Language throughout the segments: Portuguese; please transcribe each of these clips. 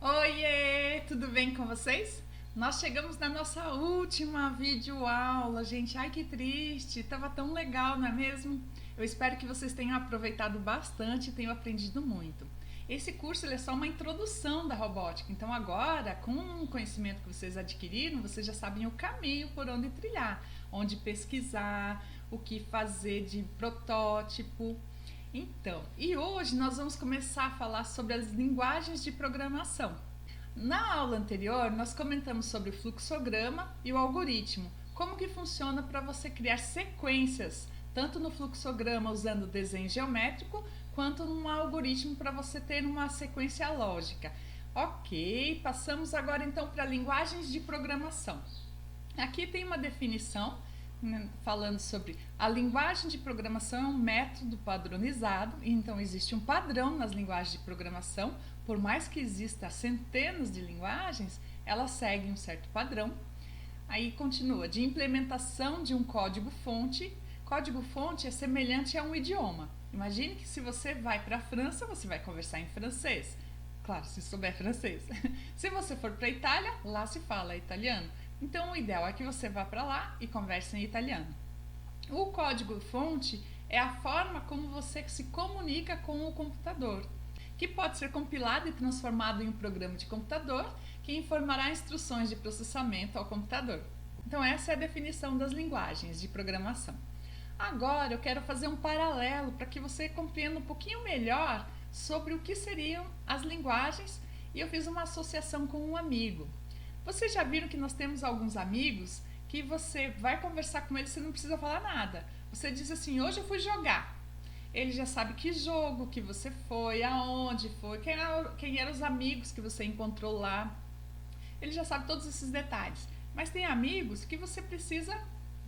Oiê, tudo bem com vocês? Nós chegamos na nossa última videoaula, gente. Ai, que triste, tava tão legal, não é mesmo? Eu espero que vocês tenham aproveitado bastante e tenham aprendido muito. Esse curso ele é só uma introdução da robótica, então agora, com o conhecimento que vocês adquiriram, vocês já sabem o caminho por onde trilhar, onde pesquisar, o que fazer de protótipo. Então, e hoje nós vamos começar a falar sobre as linguagens de programação. Na aula anterior, nós comentamos sobre o fluxograma e o algoritmo, como que funciona para você criar sequências, tanto no fluxograma usando desenho geométrico, quanto num algoritmo para você ter uma sequência lógica. Ok, passamos agora então para linguagens de programação. Aqui tem uma definição falando sobre a linguagem de programação é um método padronizado, então existe um padrão nas linguagens de programação, por mais que exista centenas de linguagens, elas seguem um certo padrão. Aí continua, de implementação de um código-fonte. Código-fonte é semelhante a um idioma. Imagine que se você vai para a França, você vai conversar em francês. Claro, se souber francês. Se você for para a Itália, lá se fala italiano. Então, o ideal é que você vá para lá e converse em italiano. O código-fonte é a forma como você se comunica com o computador, que pode ser compilado e transformado em um programa de computador que informará instruções de processamento ao computador. Então, essa é a definição das linguagens de programação. Agora, eu quero fazer um paralelo para que você compreenda um pouquinho melhor sobre o que seriam as linguagens e eu fiz uma associação com um amigo. Vocês já viram que nós temos alguns amigos que você vai conversar com eles, você não precisa falar nada. Você diz assim, hoje eu fui jogar. Ele já sabe que jogo que você foi, aonde foi, quem eram os amigos que você encontrou lá. Ele já sabe todos esses detalhes. Mas tem amigos que você precisa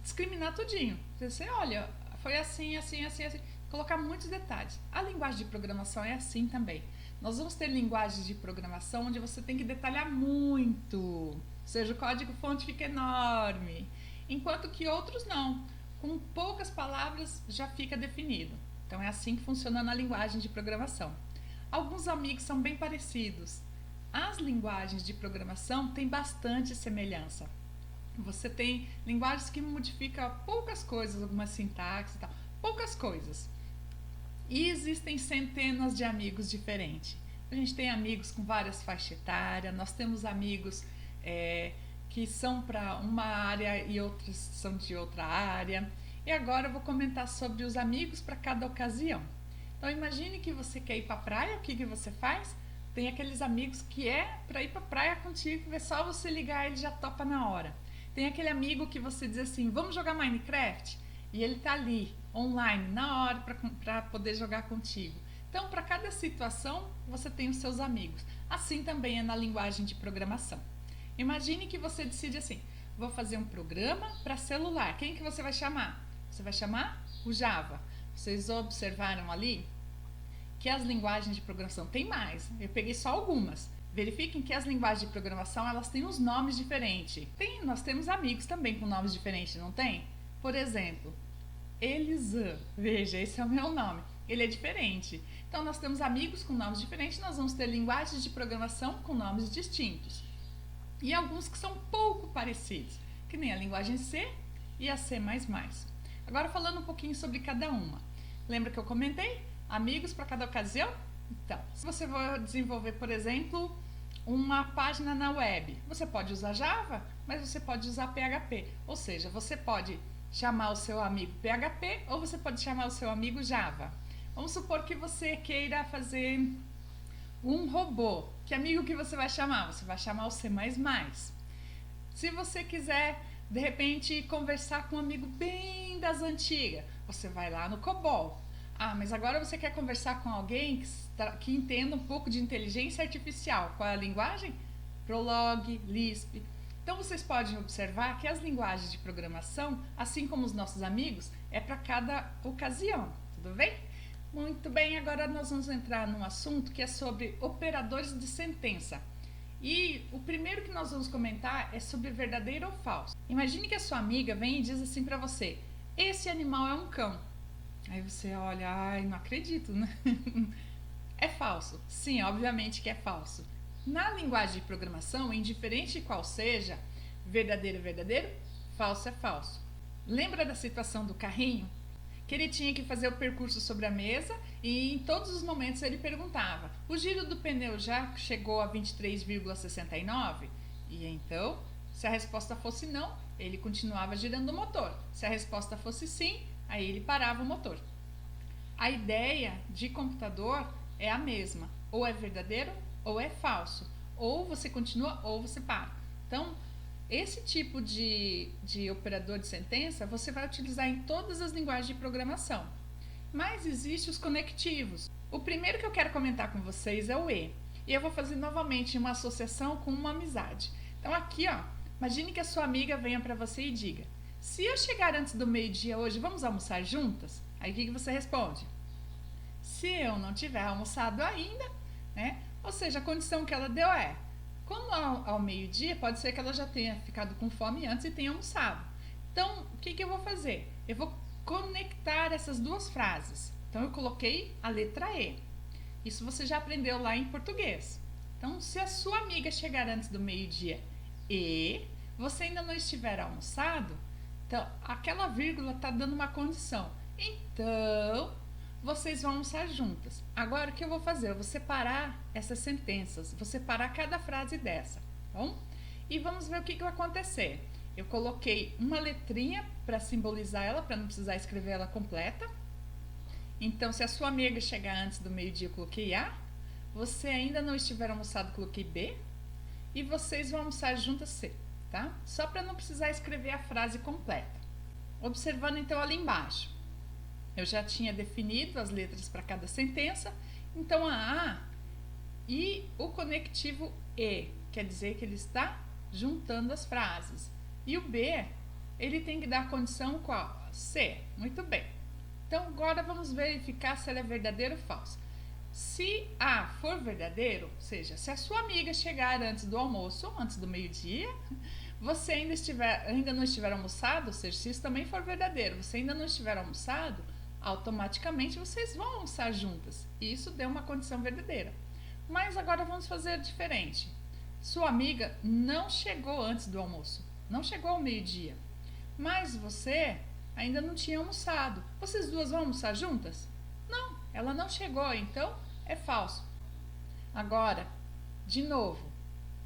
discriminar tudinho. Você olha, foi assim, assim, assim, assim. Colocar muitos detalhes. A linguagem de programação é assim também. Nós vamos ter linguagens de programação onde você tem que detalhar muito, ou seja, o código-fonte fica enorme, enquanto que outros não, com poucas palavras já fica definido. Então é assim que funciona na linguagem de programação. Alguns amigos são bem parecidos. As linguagens de programação têm bastante semelhança. Você tem linguagens que modificam poucas coisas, algumas sintaxes e tal, poucas coisas. E existem centenas de amigos diferentes. A gente tem amigos com várias faixas etárias, nós temos amigos que são para uma área e outros são de outra área. E agora eu vou comentar sobre os amigos para cada ocasião. Então imagine que você quer ir para a praia, o que você faz? Tem aqueles amigos que é para ir para a praia contigo, é só você ligar, ele já topa na hora. Tem aquele amigo que você diz assim, vamos jogar Minecraft? E ele está ali, online, na hora, para poder jogar contigo. Então, para cada situação, você tem os seus amigos. Assim também é na linguagem de programação. Imagine que você decide assim, vou fazer um programa para celular. Quem que você vai chamar? Você vai chamar o Java. Vocês observaram ali que as linguagens de programação tem mais. Eu peguei só algumas. Verifiquem que as linguagens de programação, elas têm uns nomes diferentes. Nós temos amigos também com nomes diferentes, não tem? Por exemplo, Elisan, veja, esse é o meu nome, ele é diferente. Então nós temos amigos com nomes diferentes, nós vamos ter linguagens de programação com nomes distintos. E alguns que são pouco parecidos, que nem a linguagem C e a C++. Agora falando um pouquinho sobre cada uma. Lembra que eu comentei? Amigos para cada ocasião? Então, se você for desenvolver, por exemplo, uma página na web, você pode usar Java, mas você pode usar PHP. Ou seja, você pode chamar o seu amigo PHP ou você pode chamar o seu amigo Java. Vamos supor que você queira fazer um robô. Que amigo que você vai chamar? Você vai chamar o C++. Se você quiser, de repente, conversar com um amigo bem das antigas, você vai lá no COBOL. Ah, mas agora você quer conversar com alguém que entenda um pouco de inteligência artificial. Qual é a linguagem? Prolog, Lisp. Então vocês podem observar que as linguagens de programação, assim como os nossos amigos, é para cada ocasião, tudo bem? Muito bem, agora nós vamos entrar num assunto que é sobre operadores de sentença. E o primeiro que nós vamos comentar é sobre verdadeiro ou falso. Imagine que a sua amiga vem e diz assim para você, esse animal é um cão. Aí você olha, ai, não acredito, né? É falso. Sim, obviamente que é falso. Na linguagem de programação, indiferente de qual seja, verdadeiro é verdadeiro, falso é falso. Lembra da situação do carrinho? Que ele tinha que fazer o percurso sobre a mesa e em todos os momentos ele perguntava: o giro do pneu já chegou a 23,69? E então, se a resposta fosse não, ele continuava girando o motor. Se a resposta fosse sim, aí ele parava o motor. A ideia de computador é a mesma: ou é verdadeiro ou é falso. Ou você continua ou você para. Então, esse tipo de operador de sentença você vai utilizar em todas as linguagens de programação. Mas existem os conectivos. O primeiro que eu quero comentar com vocês é o E. E eu vou fazer novamente uma associação com uma amizade. Então aqui, ó, imagine que a sua amiga venha para você e diga: se eu chegar antes do meio-dia hoje, vamos almoçar juntas? Aí o que você responde? Se eu não tiver almoçado ainda, né? Ou seja, a condição que ela deu é: como ao meio-dia, pode ser que ela já tenha ficado com fome antes e tenha almoçado. Então, o que eu vou fazer? Eu vou conectar essas duas frases. Então, eu coloquei a letra E. Isso você já aprendeu lá em português. Então, se a sua amiga chegar antes do meio-dia e você ainda não estiver almoçado, então, aquela vírgula está dando uma condição. Então, vocês vão almoçar juntas. Agora, o que eu vou fazer? Eu vou separar essas sentenças, vou separar cada frase dessa, tá bom? E vamos ver o que vai acontecer. Eu coloquei uma letrinha para simbolizar ela, para não precisar escrever ela completa. Então, se a sua amiga chegar antes do meio-dia, eu coloquei A. Você ainda não estiver almoçado, coloquei B. E vocês vão almoçar juntas, C, tá? Só para não precisar escrever a frase completa. Observando então ali embaixo. Eu já tinha definido as letras para cada sentença, então a A e o conectivo E, quer dizer que ele está juntando as frases. E o B, ele tem que dar a condição qual? C, muito bem. Então agora vamos verificar se ela é verdadeiro ou falso. Se A for verdadeiro, ou seja, se a sua amiga chegar antes do almoço, antes do meio-dia, você ainda não estiver almoçado, ou seja, se isso também for verdadeiro, você ainda não estiver almoçado, automaticamente vocês vão almoçar juntas. E isso deu uma condição verdadeira. Mas agora vamos fazer diferente. Sua amiga não chegou antes do almoço, não chegou ao meio-dia, mas você ainda não tinha almoçado. Vocês duas vão almoçar juntas? Não, ela não chegou, então é falso. Agora, de novo,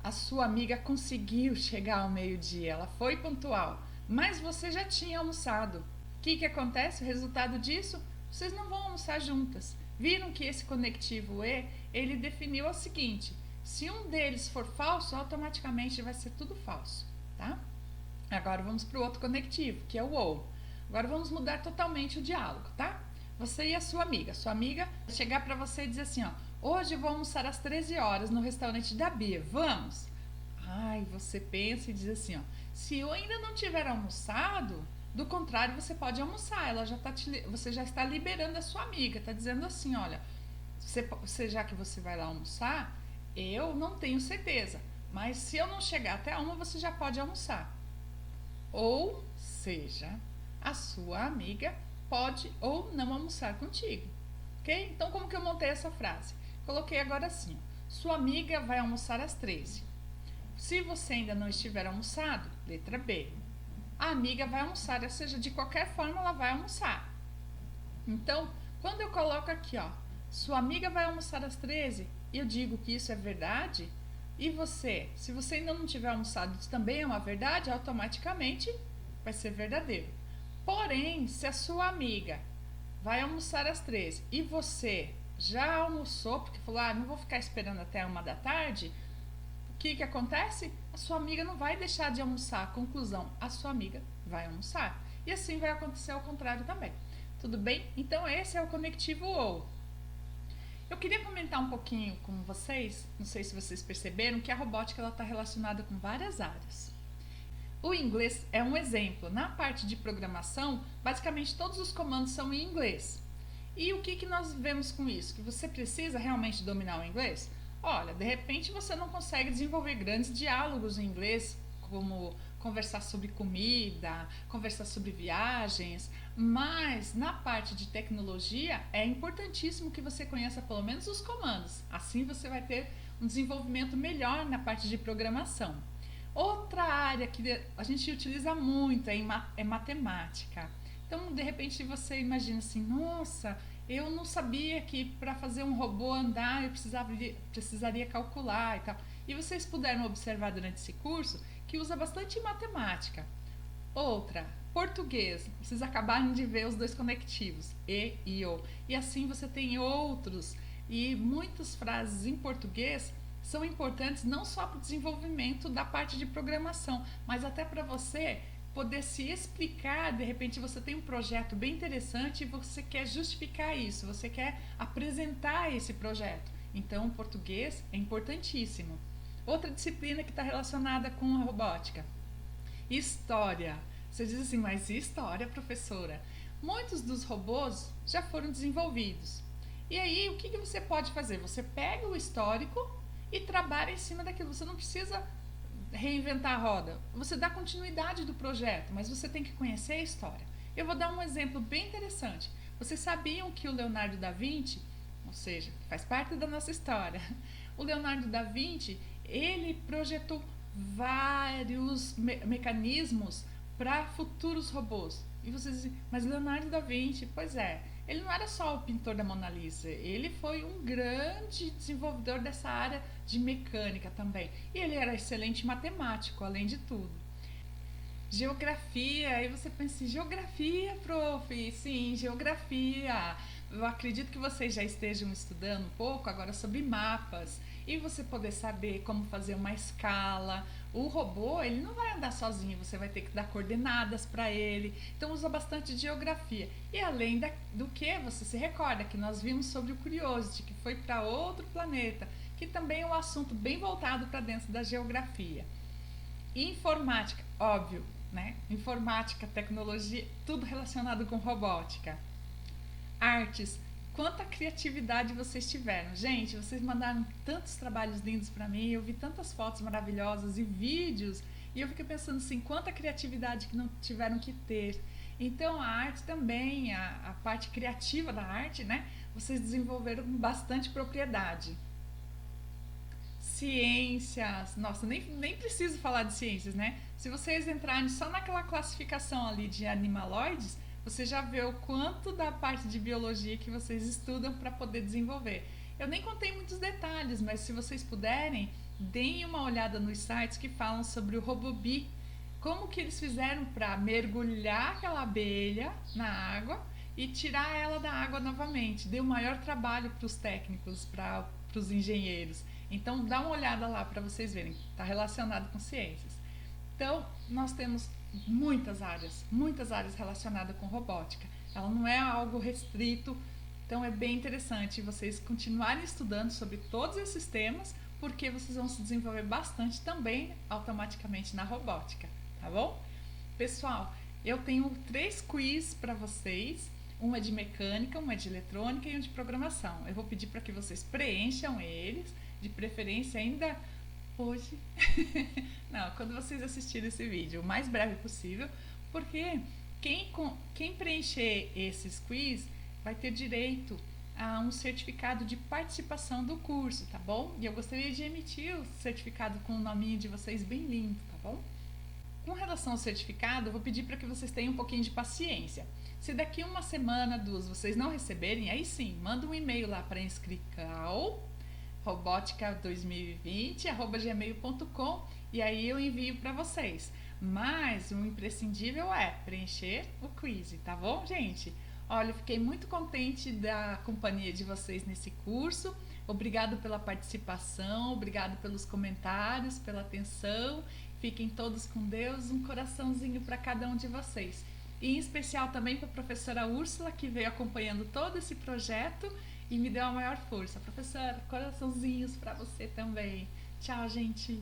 a sua amiga conseguiu chegar ao meio-dia, ela foi pontual, mas você já tinha almoçado. O que acontece? O resultado disso, vocês não vão almoçar juntas. Viram que esse conectivo E, ele definiu o seguinte: se um deles for falso, automaticamente vai ser tudo falso, tá? Agora vamos para o outro conectivo, que é o OU. Agora vamos mudar totalmente o diálogo, tá? Você e a sua amiga. Sua amiga chegar para você e dizer assim, ó: hoje eu vou almoçar às 13 horas no restaurante da Bia, vamos? Ai, você pensa e diz assim, ó: se eu ainda não tiver almoçado, do contrário, você pode almoçar. Você já está liberando a sua amiga, está dizendo assim, olha, já que você vai lá almoçar, eu não tenho certeza, mas se eu não chegar até a 1, você já pode almoçar. Ou seja, a sua amiga pode ou não almoçar contigo, ok? Então, como que eu montei essa frase? Coloquei agora assim, ó: sua amiga vai almoçar às 13. Se você ainda não estiver almoçado, letra B, a amiga vai almoçar, ou seja, de qualquer forma ela vai almoçar. Então, quando eu coloco aqui, ó, sua amiga vai almoçar às 13, eu digo que isso é verdade, e você, se você ainda não tiver almoçado, isso também é uma verdade, automaticamente vai ser verdadeiro. Porém, se a sua amiga vai almoçar às 13 e você já almoçou, porque falou, não vou ficar esperando até 1 da tarde, o que acontece? A sua amiga não vai deixar de almoçar. Conclusão, a sua amiga vai almoçar. E assim vai acontecer ao contrário também. Tudo bem? Então, esse é o conectivo OU. Eu queria comentar um pouquinho com vocês, não sei se vocês perceberam, que a robótica está relacionada com várias áreas. O inglês é um exemplo. Na parte de programação, basicamente todos os comandos são em inglês. E o que nós vemos com isso? Que você precisa realmente dominar o inglês? Olha, de repente você não consegue desenvolver grandes diálogos em inglês, como conversar sobre comida, conversar sobre viagens, mas na parte de tecnologia é importantíssimo que você conheça pelo menos os comandos. Assim você vai ter um desenvolvimento melhor na parte de programação. Outra área que a gente utiliza muito é matemática. Então, de repente, você imagina assim, nossa, eu não sabia que para fazer um robô andar eu precisaria calcular e tal. E vocês puderam observar durante esse curso que usa bastante matemática. Outra, português. Vocês acabaram de ver os dois conectivos, e o. E assim você tem outros. E muitas frases em português são importantes não só para o desenvolvimento da parte de programação, mas até para você poder se explicar. De repente você tem um projeto bem interessante e você quer justificar isso, você quer apresentar esse projeto. Então o português é importantíssimo. Outra disciplina que está relacionada com a robótica, história. Você diz assim, mas história, professora? Muitos dos robôs já foram desenvolvidos. E aí, o que você pode fazer? Você pega o histórico e trabalha em cima daquilo. Você não precisa reinventar a roda. Você dá continuidade do projeto, mas você tem que conhecer a história. Eu vou dar um exemplo bem interessante. Vocês sabiam que o Leonardo da Vinci, ou seja, faz parte da nossa história, o Leonardo da Vinci, ele projetou vários mecanismos para futuros robôs. E vocês dizem, mas Leonardo da Vinci, pois é, ele não era só o pintor da Mona Lisa, ele foi um grande desenvolvedor dessa área de mecânica também. E ele era excelente matemático, além de tudo. Geografia, aí você pensa, geografia, prof? Sim, geografia. Eu acredito que vocês já estejam estudando um pouco agora sobre mapas e você poder saber como fazer uma escala. O robô, ele não vai andar sozinho, você vai ter que dar coordenadas para ele. Então usa bastante geografia. E além do que, você se recorda que nós vimos sobre o Curiosity, que foi para outro planeta, que também é um assunto bem voltado para dentro da geografia. Informática, óbvio, né? Informática, tecnologia, tudo relacionado com robótica. Artes, quanta criatividade vocês tiveram. Gente, vocês mandaram tantos trabalhos lindos para mim, eu vi tantas fotos maravilhosas e vídeos, e eu fiquei pensando assim, quanta criatividade que não tiveram que ter. Então a arte também, a parte criativa da arte, né? Vocês desenvolveram com bastante propriedade. Ciências, nossa, nem preciso falar de ciências, né? Se vocês entrarem só naquela classificação ali de animaloides, você já vê o quanto da parte de biologia que vocês estudam para poder desenvolver. Eu nem contei muitos detalhes, mas se vocês puderem, deem uma olhada nos sites que falam sobre o Robobi. Como que eles fizeram para mergulhar aquela abelha na água e tirar ela da água novamente. Deu maior trabalho para os técnicos, para os engenheiros. Então, dá uma olhada lá para vocês verem. Está relacionado com ciências. Então, nós temos muitas áreas relacionadas com robótica. Ela não é algo restrito, então é bem interessante vocês continuarem estudando sobre todos esses temas, porque vocês vão se desenvolver bastante também automaticamente na robótica, tá bom? Pessoal, eu tenho 3 quiz para vocês, um é de mecânica, um é de eletrônica e um de programação. Eu vou pedir para que vocês preencham eles, de preferência ainda hoje, não, quando vocês assistirem esse vídeo, o mais breve possível, porque quem preencher esses quiz vai ter direito a um certificado de participação do curso, tá bom? E eu gostaria de emitir o certificado com o nominho de vocês bem lindo, tá bom? Com relação ao certificado, eu vou pedir para que vocês tenham um pouquinho de paciência. Se daqui 1 semana, 2, vocês não receberem, aí sim, manda um e-mail lá para inscrical robotica2020@gmail.com e aí eu envio para vocês. Mas o imprescindível é preencher o quiz, tá bom, gente? Olha, eu fiquei muito contente da companhia de vocês nesse curso. Obrigado pela participação, obrigado pelos comentários, pela atenção. Fiquem todos com Deus, um coraçãozinho para cada um de vocês. E em especial também para a professora Úrsula, que veio acompanhando todo esse projeto e me deu a maior força. Professora, coraçãozinhos para você também. Tchau, gente!